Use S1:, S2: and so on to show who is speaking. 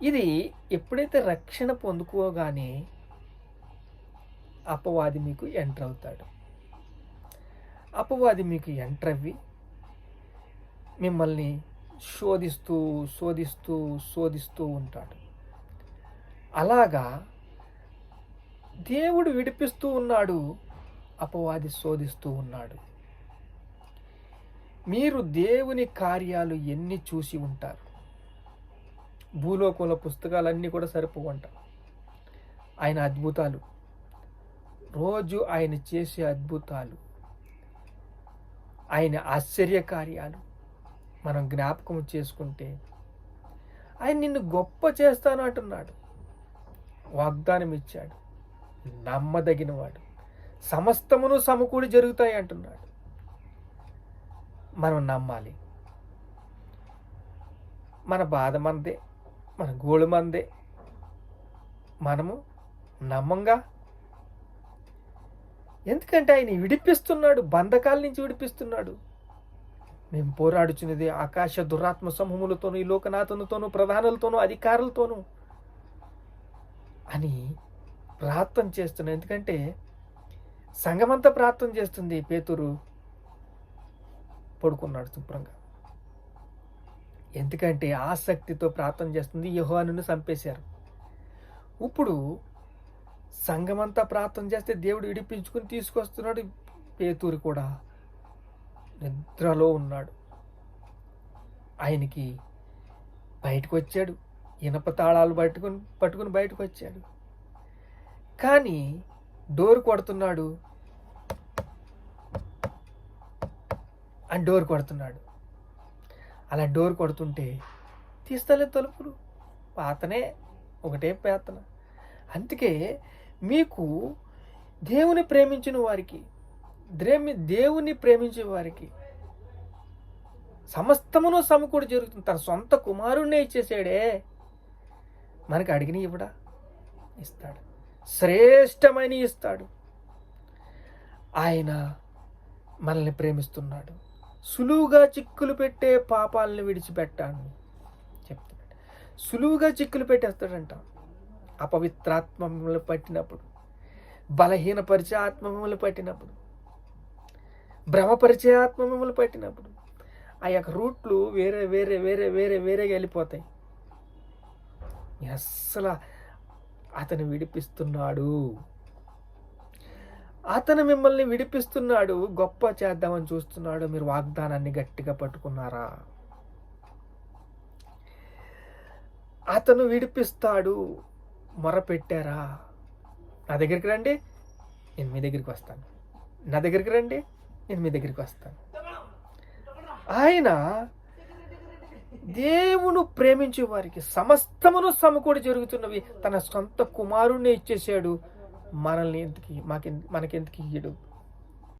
S1: ఇది ఎప్పుడైతే రక్షణ పొందుకోగానే అపవాది మీకు ఎంటర్ అవుతాడు. అపవాది మీకు ఎంటర్ అవ్వి మిమ్మల్ని శోధిస్తూ శోధిస్తూ శోధిస్తూ ఉంటాడు. అలాగా దేవుడు విడిపిస్తూ ఉన్నాడు, అపవాది శోధిస్తూ ఉన్నాడు. మీరు దేవుని కార్యాలు ఎన్ని చూసి ఉంటారు? భూలోకంలో పుస్తకాలన్నీ కూడా సరిపోవంట. ఆయన అద్భుతాలు, రోజు ఆయన చేసే అద్భుతాలు, ఆయన ఆశ్చర్య కార్యాలు మనం జ్ఞాపకం చేసుకుంటే ఆయన నిన్ను గొప్ప చేస్తాను అంటున్నాడు. వాగ్దానం ఇచ్చాడు, నమ్మదగినవాడు, సమస్తమును సమకూడి జరుగుతాయి అంటున్నాడు. మనం నమ్మాలి. మన బాధ మనదే, మన గోಳು మనదే, మనము నమ్మంగా. ఎందుకంటే ఆయన విడిపిస్తున్నాడు, బంధకాల నుంచి విడిపిస్తున్నాడు. మేము పోరాడుచున్నది ఆకాశ దురాత్మ సమూహములతోనూ, ఈ లోకనాథులతోనూ, ప్రధానులతోనూ, అధికారులతోనూ అని ప్రార్థన చేస్తున్నాం. ఎందుకంటే సంఘమంతా ప్రార్థన చేస్తుంది. పేతురు పడుకున్నాడు శుభ్రంగా. ఎందుకంటే ఆసక్తితో ప్రార్థన చేస్తుంది. యోహానును చంపేశారు. ఇప్పుడు సంఘమంతా ప్రార్థన చేస్తే దేవుడు విడిపించుకుని తీసుకొస్తున్నాడు. పేతురు కూడా నిద్రలో ఉన్నాడు. ఆయనకి బయటకు వచ్చాడు, ఇనప తాళాలు పట్టుకుని బయటకు వచ్చాడు. కానీ డోర్ కొడుతున్నాడు అని డోర్ కొడుతున్నాడు. అలా డోర్ కొడుతుంటే తీస్తలే తలుపులు, పాతనే, ఒకటే పేతన. అందుకే మీకు దేవుని ప్రేమించిన వారికి, దేవుని ప్రేమించే వారికి సమస్తమును సమకూడి జరుగుతుంది. తన సొంత కుమారుణ్ణే ఇచ్చేసాడే, మనకి అడిగిన ఇవ్వడా? ఇస్తాడు, శ్రేష్టమైన ఇస్తాడు. ఆయన మనల్ని ప్రేమిస్తున్నాడు. సులువుగా చిక్కులు పెట్టే పాపాలను విడిచిపెట్టాను చెప్తున్నాడు. సులువుగా చిక్కులు పెట్టేస్తాడంట. అపవిత్రాత్మ మిమ్మల్ని పట్టినప్పుడు, బలహీనపరిచే ఆత్మ మిమ్మల్ని పట్టినప్పుడు, భ్రమపరిచే ఆత్మ మిమ్మల్ని పట్టినప్పుడు ఆ యొక్క రూట్లు వేరే వేరే వేరే వేరే వేరేగా వెళ్ళిపోతాయి. అస్సలు అతను విడిపిస్తున్నాడు, అతను మిమ్మల్ని విడిపిస్తున్నాడు, గొప్ప చేద్దామని చూస్తున్నాడు. మీరు వాగ్దానాన్ని గట్టిగా పట్టుకున్నారా? అతను విడిపిస్తాడు, మొరపెట్టారా? నా దగ్గరికి రండి, నేను మీ దగ్గరికి వస్తాను. నా దగ్గరికి రండి, నేను మీ దగ్గరికి వస్తాను. ఆయన దేవుడు ప్రేమించే వారికి సమస్తమును సమకూడి జరుగుతున్నవి. తన సొంత కుమారుణ్ణి ఇచ్చేసాడు. మనల్ని మనకెందుకు ఇయ్యడు?